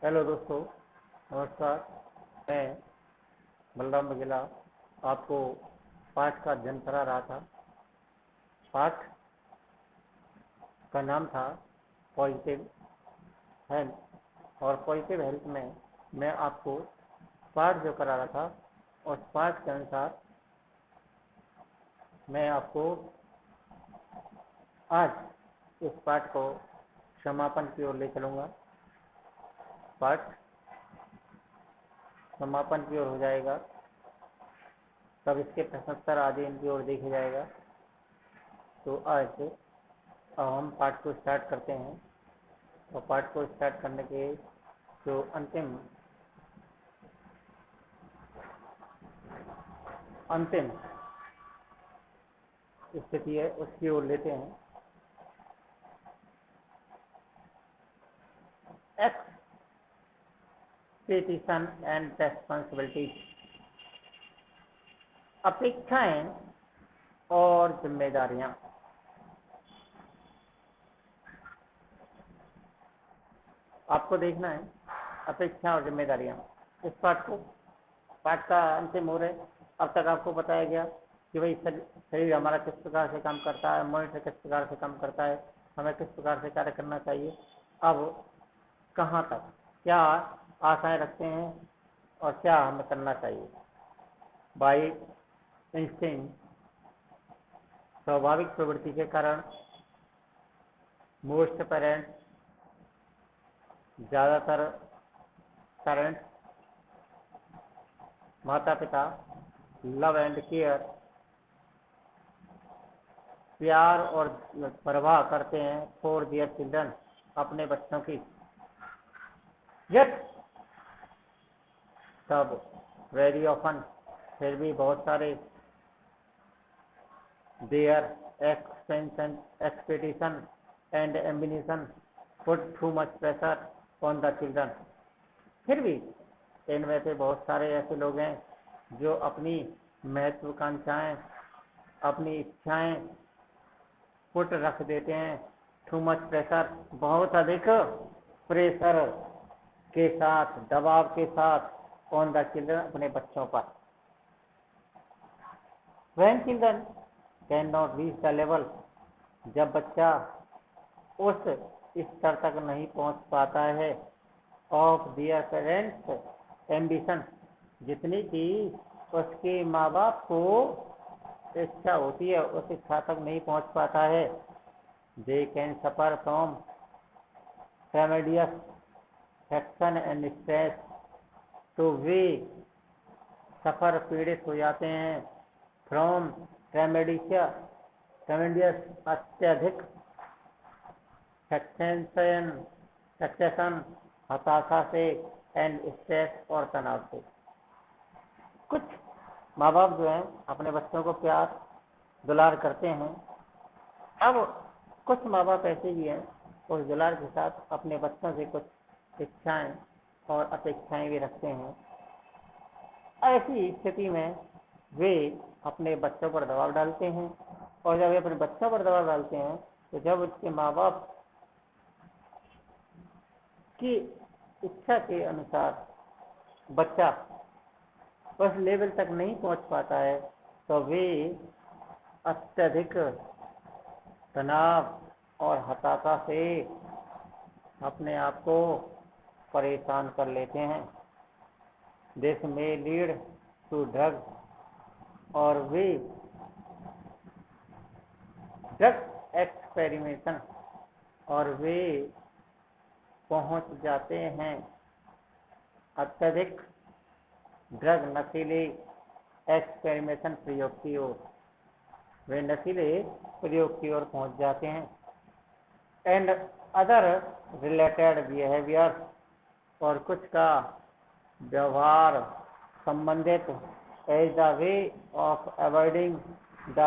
Hello दोस्तों, नमस्कार। मैं बलराम बघेला आपको पाठ का अध्ययन करा रहा था। पाठ का नाम था पॉजिटिव हेल्थ, और पॉजिटिव हेल्थ में मैं आपको पाठ जो करा रहा था उस पाठ के अनुसार मैं आपको आज इस पाठ को समापन की ओर ले चलूँगा। पाठ समापन की ओर हो जाएगा, तब इसके प्रश्नोत्तर आदि इनकी ओर देखे जाएगा। तो आज अब हम पाठ को स्टार्ट करते हैं। और पाठ को स्टार्ट करने के जो अंतिम स्थिति है उसकी ओर लेते हैं। एक्सपेक्टेशन एंड रेस्पॉन्सिबिलिटीज, अपेक्षाएं और जिम्मेदारियां। आपको देखना है अपेक्षा और जिम्मेदारियां। इस पाठ का अंतिम हो रहे। अब तक आपको बताया गया कि भाई शरीर हमारा किस प्रकार से काम करता है, मॉनिटर किस प्रकार से काम करता है, हमें किस प्रकार से कार्य करना चाहिए। अब कहाँ तक क्या आशाएं रखते हैं और क्या हमें करना चाहिए। बाय इंस्टिंक्ट, स्वाभाविक प्रवृत्ति के कारण, मोस्ट पेरेंट्स, ज़्यादातर पेरेंट्स, माता पिता, लव एंड केयर, प्यार और परवाह करते हैं फॉर दियर चिल्ड्रन, अपने बच्चों की। यट तब वेरी ऑफन, फिर भी बहुत सारे, their expectation and ambition put too much pressure on the children. फिर भी इनमें से बहुत सारे ऐसे लोग हैं जो अपनी महत्वाकांक्षाएं, अपनी इच्छाएं पुट रख देते हैं, टू मच प्रेशर, बहुत अधिक प्रेशर के साथ, दबाव के साथ, ऑन द चिल्ड्रन, अपने बच्चों पर। When children can not reach the level, जब बच्चा उस स्तर तक नहीं पहुंच पाता है, ऑफ दियर पेरेंट्स एम्बिशन, जितनी की उसके माँ बाप को इच्छा होती है उस इच्छा तक नहीं पहुंच पाता है। They can suffer from tremendous action and stress, तो वे सफर, पीड़ित हो जाते हैं, फ्रॉम ट्रेमेडियस, अत्यधिक, सक्सेशन, हताशा से, एंड स्ट्रेस, और तनाव से। कुछ माँ बाप जो हैं अपने बच्चों को प्यार दुलार करते हैं। अब कुछ माँ बाप ऐसे भी हैं उस दुलार के साथ अपने बच्चों से कुछ इच्छाएं और अपेक्षाएं भी रखते हैं। ऐसी स्थिति में वे अपने बच्चों पर दबाव डालते हैं, और जब वे अपने बच्चों पर दबाव डालते हैं तो जब उसके माँ बाप की इच्छा के अनुसार बच्चा उस लेवल तक नहीं पहुंच पाता है, तो वे अत्यधिक तनाव और हताशा से अपने आप को परेशान कर लेते हैं। दिस में लीड टू ड्रग, और वे ड्रग एक्सपेरिमेंटेशन, और वे पहुंच जाते हैं अत्यधिक ड्रग, नशीले एक्सपेरिमेंटेशन प्रयोग की ओर। वे नशीले प्रयोग की ओर पहुंच जाते हैं। एंड अदर रिलेटेड बिहेवियर, और कुछ का व्यवहार संबंधित, as the way of avoiding the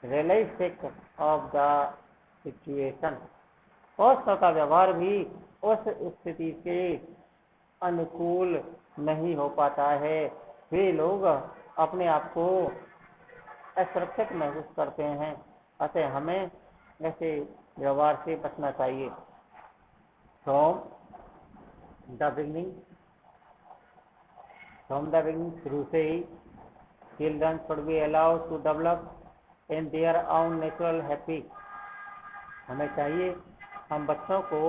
realistic of the situation, और का व्यवहार भी उस स्थिति के अनुकूल नहीं हो पाता है। वे लोग अपने आप को असुरक्षित महसूस करते हैं। अतः हमें ऐसे व्यवहार से बचना चाहिए। From the beginning, from the beginning, शुरू से ही children should be allowed to develop in their own natural happy. हमें चाहिए हम बच्चों को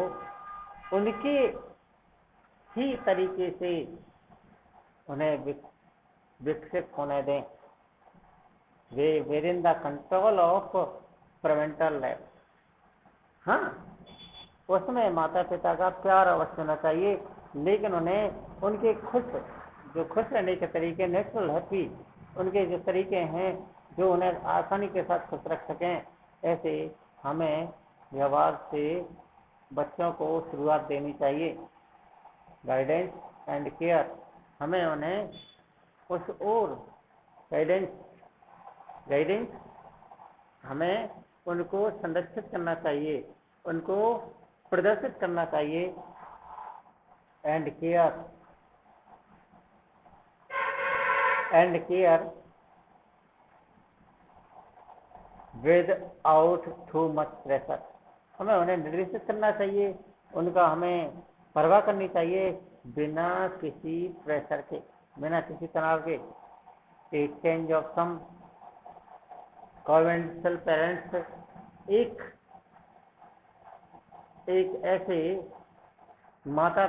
उनके ही तरीके से उन्हें विकसित होने दें। Way with in the control of parental life. हाँ, उसमें माता पिता का प्यार अवश्य होना चाहिए, लेकिन उन्हें उनके जो खुश रहने के तरीके, नेचुरल हैप्पी, उनके जो तरीके हैं जो उन्हें आसानी के साथ खुश रख सकें, ऐसे हमें व्यवहार से बच्चों को शुरुआत देनी चाहिए। गाइडेंस एंड केयर, हमें उन्हें उस ओर गाइडेंस हमें उनको संरक्षित करना चाहिए, उनको प्रदर्शित करना चाहिए। And care without too much pressure, हमें उन्हें निर्देशित करना चाहिए, उनका हमें परवाह करनी चाहिए बिना किसी प्रेशर के, बिना किसी तनाव के। A change of some conventional parents, एक ऐसे माता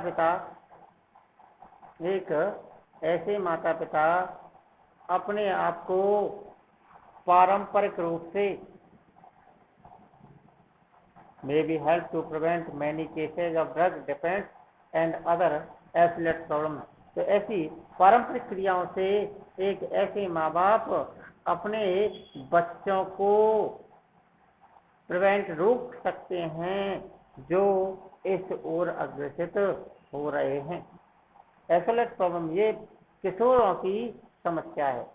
पिता अपने आप को पारंपरिक रूप से may be helped to prevent many cases of drug dependence and other affiliate problems। तो ऐसी पारंपरिक क्रियाओं से एक ऐसे माँ बाप अपने बच्चों को रोक सकते हैं जो इस ओर अग्रसित हो रहे हैं। एफिलेट प्रॉब्लम, ये किशोरों की समस्या है,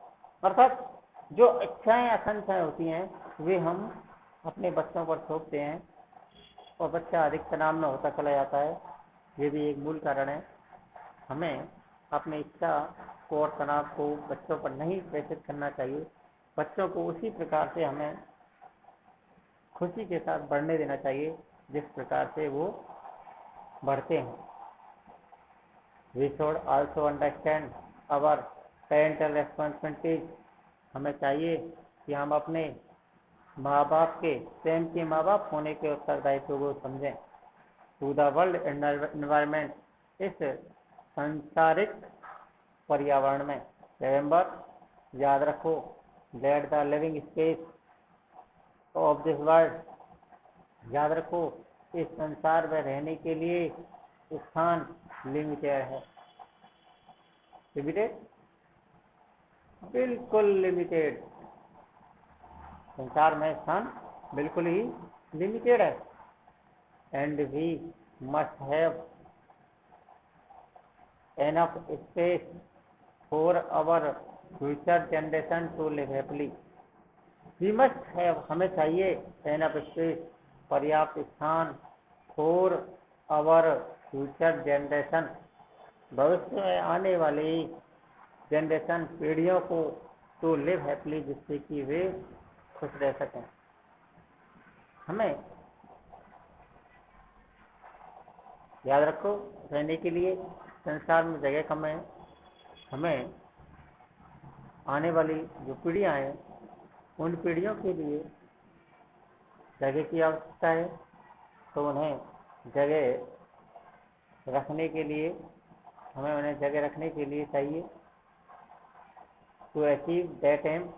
अर्थात जो इच्छाएं आकांक्षाएं होती हैं वे हम अपने बच्चों पर थोपते हैं और बच्चा अधिक तनाव में होता चला जाता है। ये भी एक मूल कारण है। हमें अपनी इच्छा को और तनाव को बच्चों पर नहीं प्रेषित करना चाहिए। बच्चों को उसी प्रकार से हमें खुशी के साथ बढ़ने देना चाहिए जिस प्रकार से वो बढ़ते हैं। We should also understand our parental responsibilities, हमें चाहिए कि हम अपने माँ बाप के, स्वयं के माँ बाप होने के उत्तरदायित्व को समझें। टू द वर्ल्ड एनवायरमेंट, इस सांसारिक पर्यावरण में। रिमेंबर, याद रखो, that the living space of this world, याद रखो इस संसार में रहने के लिए स्थान लिमिटेड है। लिमिटेड, बिल्कुल लिमिटेड, संसार में स्थान बिल्कुल ही लिमिटेड है। And we must have enough space for our future generation to live happily. We must have, हमें चाहिए, एनफ स्पेस, पर्याप्त स्थान, फॉर आवर फ्यूचर जनरेशन, भविष्य में आने वाली जनरेशन, पीढ़ियों को, टू लिव हैप्पीली, जिससे कि वे खुश रह सकें। हमें याद रखो, रहने के लिए संसार में जगह कम है। हमें आने वाली जो पीढ़ियां हैं उन पीढ़ियों के लिए जगह की आवश्यकता है, तो उन्हें जगह रखने के लिए, हमें उन्हें जगह रखने के लिए चाहिए। टू अचीव दैट एम,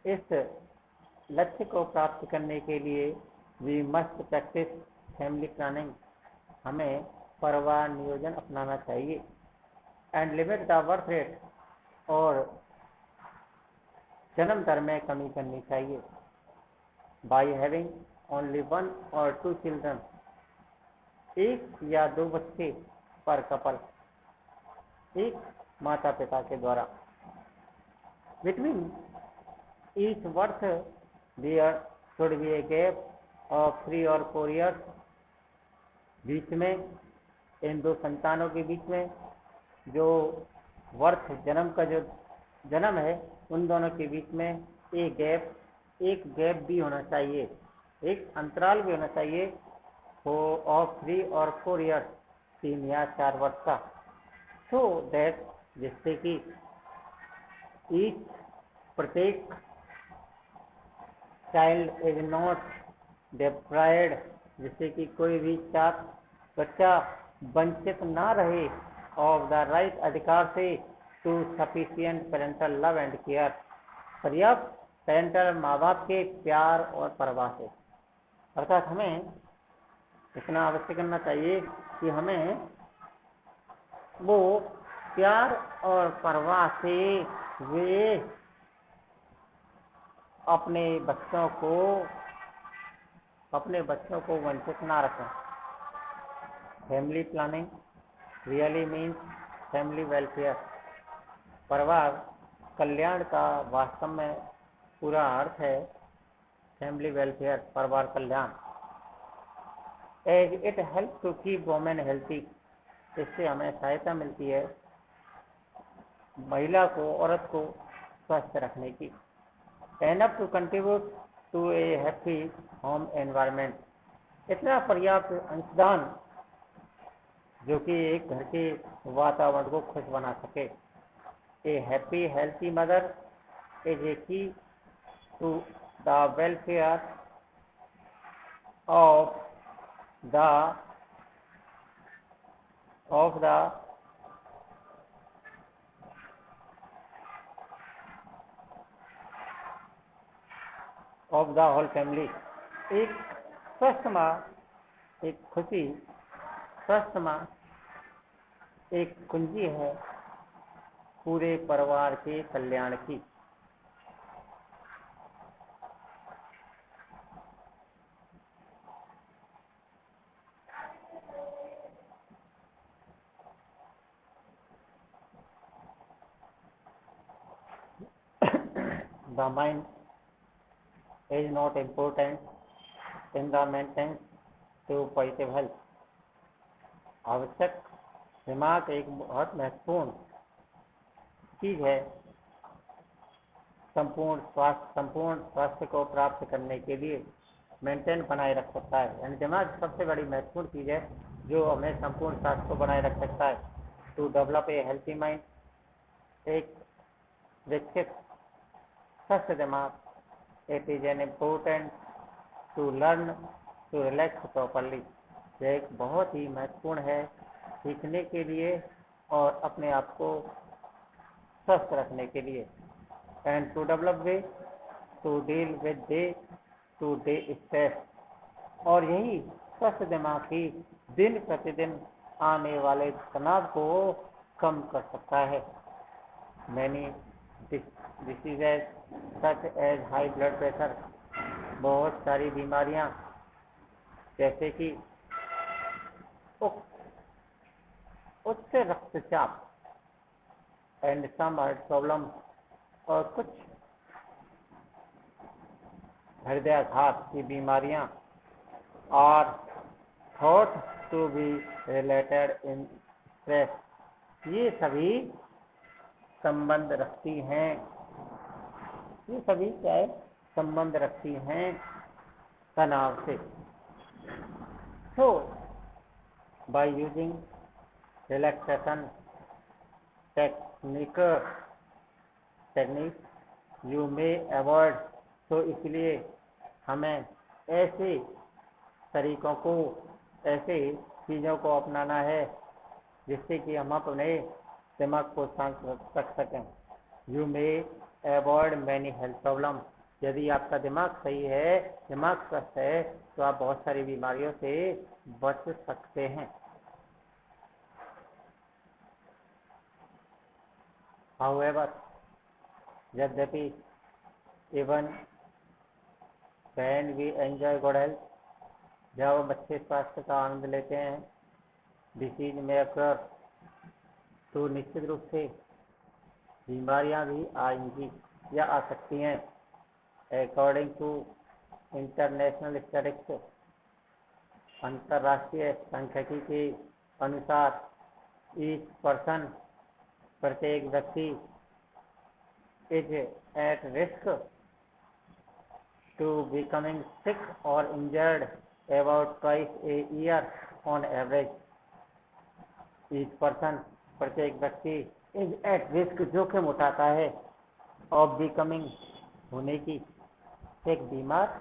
इस लक्ष्य को प्राप्त करने के लिए we must practice family planning, हमें परिवार नियोजन अपनाना चाहिए। And limit the birth rate, और जन्म दर में कमी करनी चाहिए। By having only 1 or 2 children, 1 या 2 बच्चे पर कपल, एक माता पिता के द्वारा। Between each birth there should be a gap of 3 or 4 years, बीच में, इन दो संतानों के बीच में जो वर्थ, जन्म का जो जन्म है, उन दोनों के बीच में एक गैप भी होना चाहिए, एक अंतराल भी होना चाहिए ऑफ 3 or 4 years, 3 या 4 वर्ष का, so that जिससे कि ईच प्रत्येक चाइल्ड इज नॉट डिप्राइव्ड, जिससे कि कोई भी बच्चा वंचित ना रहे ऑफ द राइट अधिकार से to sufficient parental love and care, पर्याप्त पेरेंटल माँ बाप के प्यार और परवाह से। अर्थात हमें इतना अवश्य करना चाहिए कि हमें वो प्यार और परवाह से वे अपने बच्चों को वंचित ना रखें। Family planning really means family welfare. परिवार कल्याण का वास्तव में पूरा अर्थ है फैमिली वेलफेयर, परिवार कल्याण। As it help to keep women healthy, इससे हमें सहायता मिलती है औरत को स्वस्थ रखने की। Enough to contribute to a happy home environment, इतना पर्याप्त अंशदान जो कि एक घर के वातावरण को खुश बना सके। A happy healthy mother is a key to the welfare of the whole family. एक स्वस्थ माँ, एक खुशी स्वस्थ माँ एक कुंजी है पूरे परिवार के कल्याण की। The mind is not important in the maintenance to positive health. आवश्यक दिमाग एक बहुत महत्वपूर्ण चीज है संपूर्ण स्वास्थ्य को प्राप्त करने के लिए मेंटेन बनाए रख सकता है। यानी दिमाग सबसे बड़ी महत्वपूर्ण चीज है जो हमें संपूर्ण स्वास्थ्य को बनाए रख सकता है। To develop a healthy mind, एक विकसित स्वस्थ दिमाग, it is an important to learn to relax properly, यह एक बहुत ही महत्वपूर्ण है सीखने के लिए और अपने आप को स्वस्थ रखने के लिए। And to develop way to deal with day to day stress, और यही स्वस्थ दिमाग ही दिन प्रतिदिन आने वाले तनाव को कम कर सकता है। Many diseases such as high blood pressure, बहुत सारी बीमारियां जैसे कि उच्च रक्तचाप एंड सम हार्ट प्रॉब्लम, और कुछ हृदयाघात की बीमारियां और thought to be related in stress, ये सभी संबंध रखती हैं तनाव से। So by using relaxation techniques you may avoid, तो इसलिए हमें ऐसे चीज़ों को अपनाना है जिससे कि हम अपने दिमाग को शांत रख सकें। You may avoid many health problem, यदि आपका दिमाग सही है, दिमाग स्वस्थ है, तो आप बहुत सारी बीमारियों से बच सकते हैं। However, यद्यपि even when we enjoy good health, जब हम अच्छे स्वास्थ्य का आनंद लेते हैं, डिसीज में अक्सर तो निश्चित रूप से बीमारियां भी आएंगी या आ सकती हैं। अकॉर्डिंग टू इंटरनेशनल स्टैटिस्टिक्स, अंतर्राष्ट्रीय सांख्यिकी के अनुसार ईच पर्सन, प्रत्येक व्यक्ति is at risk to becoming sick और injured about twice a year on average, each person, प्रत्येक व्यक्ति इज एट रिस्क, जोखिम उठाता है, ऑफ बिकमिंग, होने की, एक बीमार,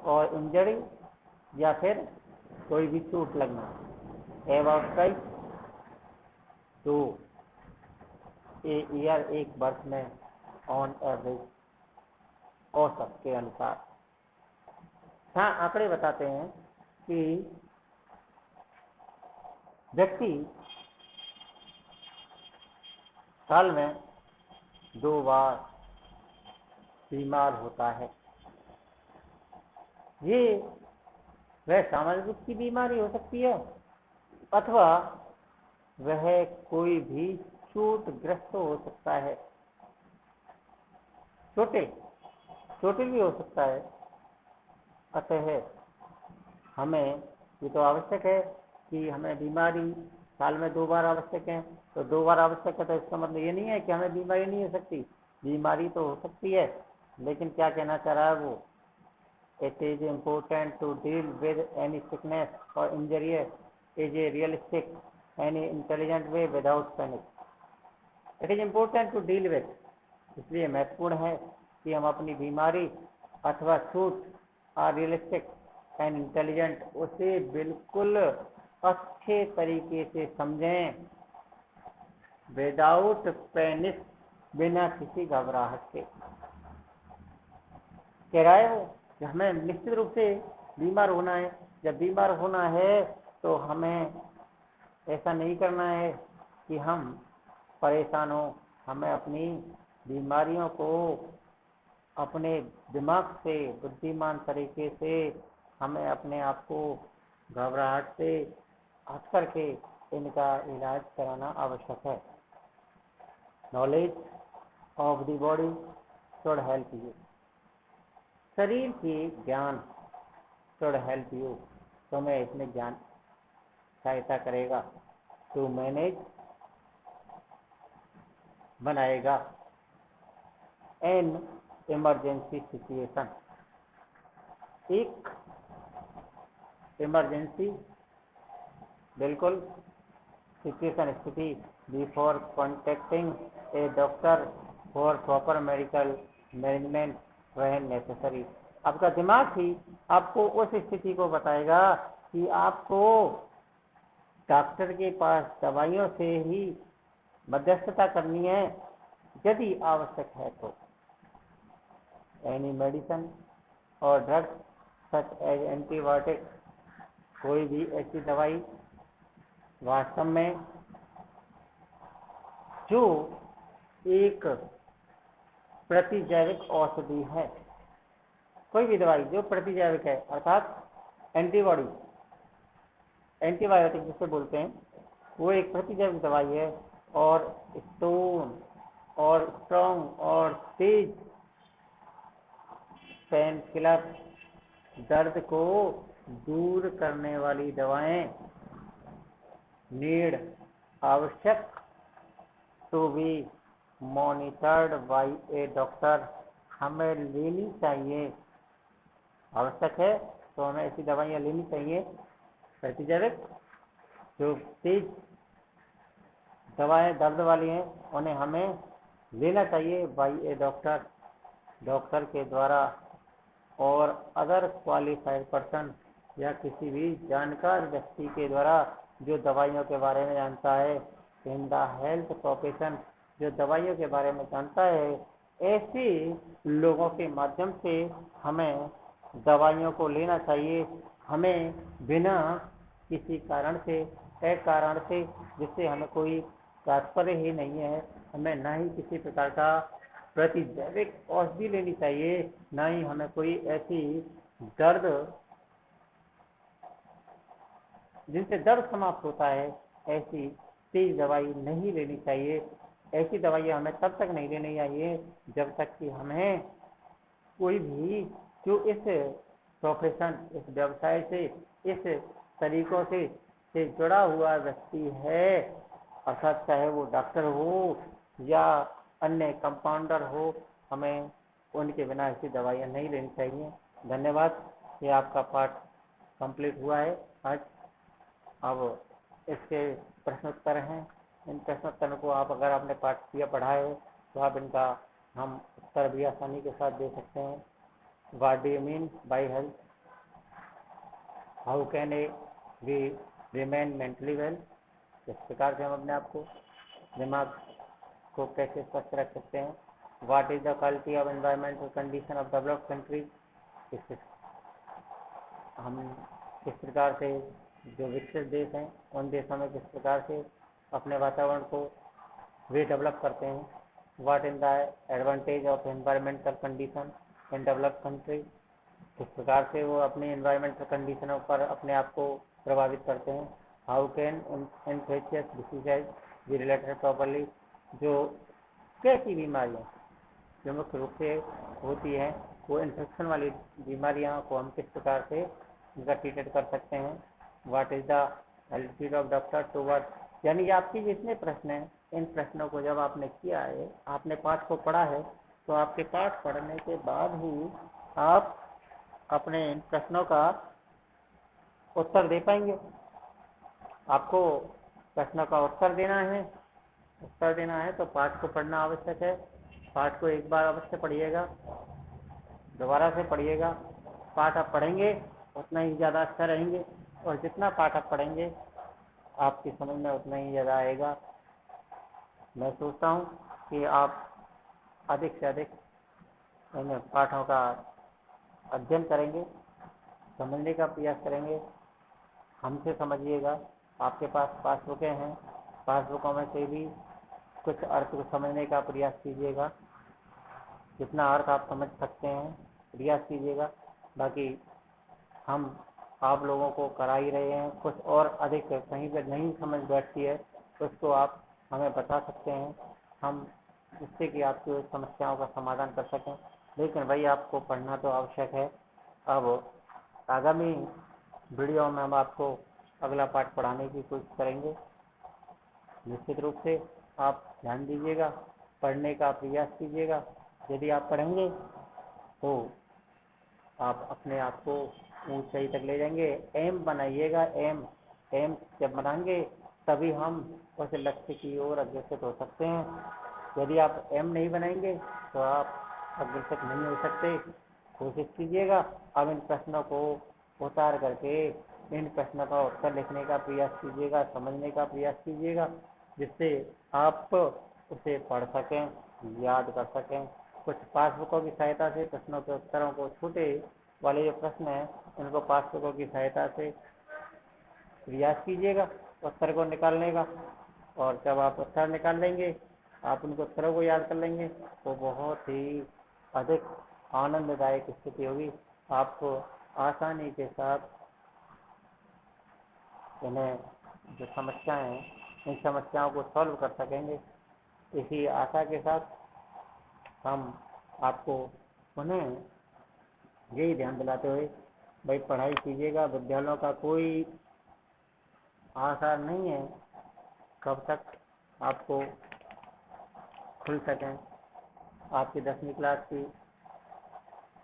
और इंजरी, या फिर कोई भी चोट लगना, अबाउट प्राइस, तो ए ईयर, एक वर्ष में, ऑन एवरेज, औसत के अनुसार। हाँ, आंकड़े बताते हैं कि व्यक्ति साल में 2 बार बीमार होता है। ये वह सामान्य रूप की बीमारी हो सकती है, अथवा वह कोई भी चोटग्रस्त हो सकता है, चोटिल भी हो सकता है। अतः हमें ये तो आवश्यक है कि हमें बीमारी साल में 2 बार आवश्यक है, तो 2 बार आवश्यक है, तो इसका मतलब ये नहीं है कि हमें बीमारी नहीं हो सकती, बीमारी तो हो सकती है। लेकिन क्या कहना चाह रहा है वो, it is important to deal with any sickness और injury is a realistic any intelligent way without panic. It is important to deal with, इसलिए महत्वपूर्ण है कि हम अपनी बीमारी अथवा छूट और रियलिस्टिक एंड इंटेलिजेंट, उसे बिल्कुल अच्छे तरीके से समझें, विदाउट पैनिक, बिना किसी घबराहट के। कह रहा है वो कि हमें निश्चित रूप से बीमार होना है। जब बीमार होना है तो हमें ऐसा नहीं करना है कि हम परेशान हो, हमें अपनी बीमारियों को अपने दिमाग से, बुद्धिमान तरीके से, हमें अपने आप को घबराहट से हट करके इनका इलाज कराना आवश्यक है। Knowledge of the body should help you, शरीर की ज्ञान शुड हेल्प यू, तुम्हें इसमें ज्ञान सहायता करेगा, टू मैनेज, बनाएगा, एन इमरजेंसी सिचुएशन, एक इमरजेंसी, बिल्कुल सिचुएशन, स्थिति, before contacting A doctor for proper medical management when necessary. आपका दिमाग ही आपको उस स्थिति को बताएगा कि आपको डॉक्टर के पास दवाइयों से ही मध्यस्थता करनी है यदि आवश्यक है तो। एनी मेडिसिन और ड्रग सच एज एंटीबायोटिक, कोई भी ऐसी दवाई वास्तव में जो एक प्रतिजैविक औषधि है, कोई भी दवाई जो प्रतिजैविक है, अर्थात एंटीबॉडी, एंटीबायोटिक जिसे बोलते हैं, वो एक प्रतिजैविक दवाई है, और स्टोन और स्ट्रॉन्ग और तेज पेन किलर, दर्द को दूर करने वाली दवाएं, नीड, आवश्यक, to be monitored by a doctor, हमें लेनी चाहिए, आवश्यक है तो हमें ऐसी दवाइयाँ लेनी चाहिए प्रतिजैविक, जो तेज दवाएं दर्द वाली हैं उन्हें हमें लेना चाहिए बाई ए डॉक्टर, डॉक्टर के द्वारा, और अदर क्वालिफाइड पर्सन, या किसी भी जानकार व्यक्ति के द्वारा जो दवाइयों के बारे में जानता है, इन द हेल्थ प्रोफेशन, जो दवाइयों के बारे में जानता है, ऐसे लोगों के माध्यम से हमें दवाइयों को लेना चाहिए। हमें बिना किसी कारण से, अकारण से, जिससे हमें कोई तात्पर्य ही नहीं है, हमें ना ही किसी प्रकार का प्रतिजैविक औषधि लेनी चाहिए, ना ही हमें कोई ऐसी दर्द, जिनसे दर्द समाप्त होता है, ऐसी तेज दवाई नहीं लेनी चाहिए। ऐसी दवाइयाँ हमें तब तक नहीं लेनी चाहिए जब तक कि हमें कोई भी जो इस प्रोफेशन, इस व्यवसाय से, इस तरीकों से जुड़ा हुआ व्यक्ति है, अर्थात चाहे वो डॉक्टर हो या अन्य कंपाउंडर हो, हमें उनके बिना ऐसी दवाइयाँ नहीं लेनी चाहिए। धन्यवाद। ये आपका पाठ कंप्लीट हुआ है आज। अब इसके प्रश्नोत्तर हैं। इन प्रश्नोत्तरों को आप अगर आपने पाठ किया पढ़ा है तो आप इनका हम उत्तर भी आसानी के साथ दे सकते हैं। What do you mean by health? How can A V remain mentally well? इस प्रकार से हम अपने आप को, दिमाग को कैसे स्वस्थ रख सकते हैं। What is the quality of environmental condition of developed countries? हम किस प्रकार से जो विकसित देश हैं उन देशों में किस प्रकार से अपने वातावरण को वे डेवलप करते हैं। What in the advantage of environmental condition in developed country? किस प्रकार से वो अपनी एनवायरमेंटल कंडीशनों पर अपने आप को प्रभावित करते हैं। How can infectious diseases be related properly? जो कैसी बीमारियाँ जो मुख्य रूप से होती हैं वो इन्फेक्शन वाली बीमारियाँ को हम किस प्रकार से उनका ट्रीटेड कर सकते हैं। What is the altitude of doctor toward? यानी आपके जितने प्रश्न हैं इन प्रश्नों को जब आपने किया है, आपने पाठ को पढ़ा है, तो आपके पाठ पढ़ने के बाद ही आप अपने इन प्रश्नों का उत्तर दे पाएंगे। आपको प्रश्नों का उत्तर देना है तो पाठ को पढ़ना आवश्यक है। पाठ को एक बार अवश्य पढ़िएगा, दोबारा से पढ़िएगा। पाठ आप पढ़ेंगे उतना ही ज़्यादा अच्छा रहेंगे, और जितना पाठ आप पढ़ेंगे आपकी समझ में उतना ही ज़्यादा आएगा। मैं सोचता हूँ कि आप अधिक से अधिक इन पाठों का अध्ययन करेंगे, समझने का प्रयास करेंगे। हमसे समझिएगा। आपके पास पासबुकें हैं, पासबुकों में से भी कुछ अर्थ को समझने का प्रयास कीजिएगा। जितना अर्थ आप समझ सकते हैं प्रयास कीजिएगा। बाकी हम आप लोगों को करा ही रहे हैं। कुछ और अधिक कहीं पर नहीं समझ बैठती है तो उसको आप हमें बता सकते हैं, हम जिससे कि आपकी समस्याओं का समाधान कर सकें। लेकिन भाई आपको पढ़ना तो आवश्यक है। अब आगामी वीडियो में हम आपको अगला पाठ पढ़ाने की कोशिश करेंगे। निश्चित रूप से आप ध्यान दीजिएगा, पढ़ने का प्रयास कीजिएगा। यदि आप पढ़ेंगे तो आप अपने आप को ऊंचाई तक ले जाएंगे। एम बनाइएगा, एम एम जब बनाएंगे तभी हम उस लक्ष्य की ओर अग्रसर हो सकते हैं। यदि आप एम नहीं बनाएंगे तो आप अग्रसर नहीं हो सकते। कोशिश कीजिएगा। अब इन प्रश्नों को उतार करके इन प्रश्नों का उत्तर लिखने का प्रयास कीजिएगा, समझने का प्रयास कीजिएगा, जिससे आप उसे पढ़ सकें, याद कर सकें। कुछ पासबुकों की सहायता से प्रश्नों के उत्तरों को, छोटे वाले जो प्रश्न हैं उनको पासबुकों की सहायता से प्रयास कीजिएगा उत्तर को निकालने का। और जब आप उत्तर निकाल लेंगे, आप उनको उत्तरों को याद कर लेंगे तो बहुत ही अधिक आनंददायक स्थिति होगी। आपको आसानी के साथ इन्हें जो समस्याएं हैं इन समस्याओं को सॉल्व कर सकेंगे। इसी आशा के साथ हम आपको पुनः यही ध्यान दिलाते हुए भाई पढ़ाई कीजिएगा। विद्यालयों का कोई आसार नहीं है कब तक आपको खुल सकें। आपकी 10वीं क्लास की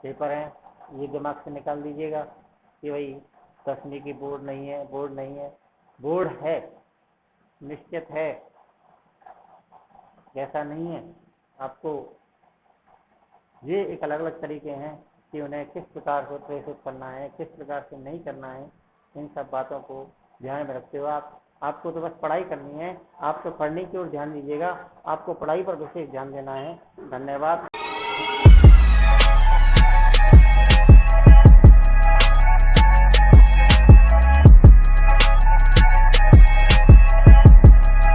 पेपर हैं, ये दिमाग से निकाल दीजिएगा कि भाई 10वीं की बोर्ड नहीं है, बोर्ड है, निश्चित है, ऐसा नहीं है। आपको ये एक अलग अलग तरीके हैं कि उन्हें किस प्रकार से प्रेषित करना है, किस प्रकार से नहीं करना है। इन सब बातों को ध्यान में रखते हुए आपको तो बस पढ़ाई करनी है। आप तो पढ़ने की ओर ध्यान दीजिएगा, आपको पढ़ाई पर विशेष ध्यान देना है। धन्यवाद।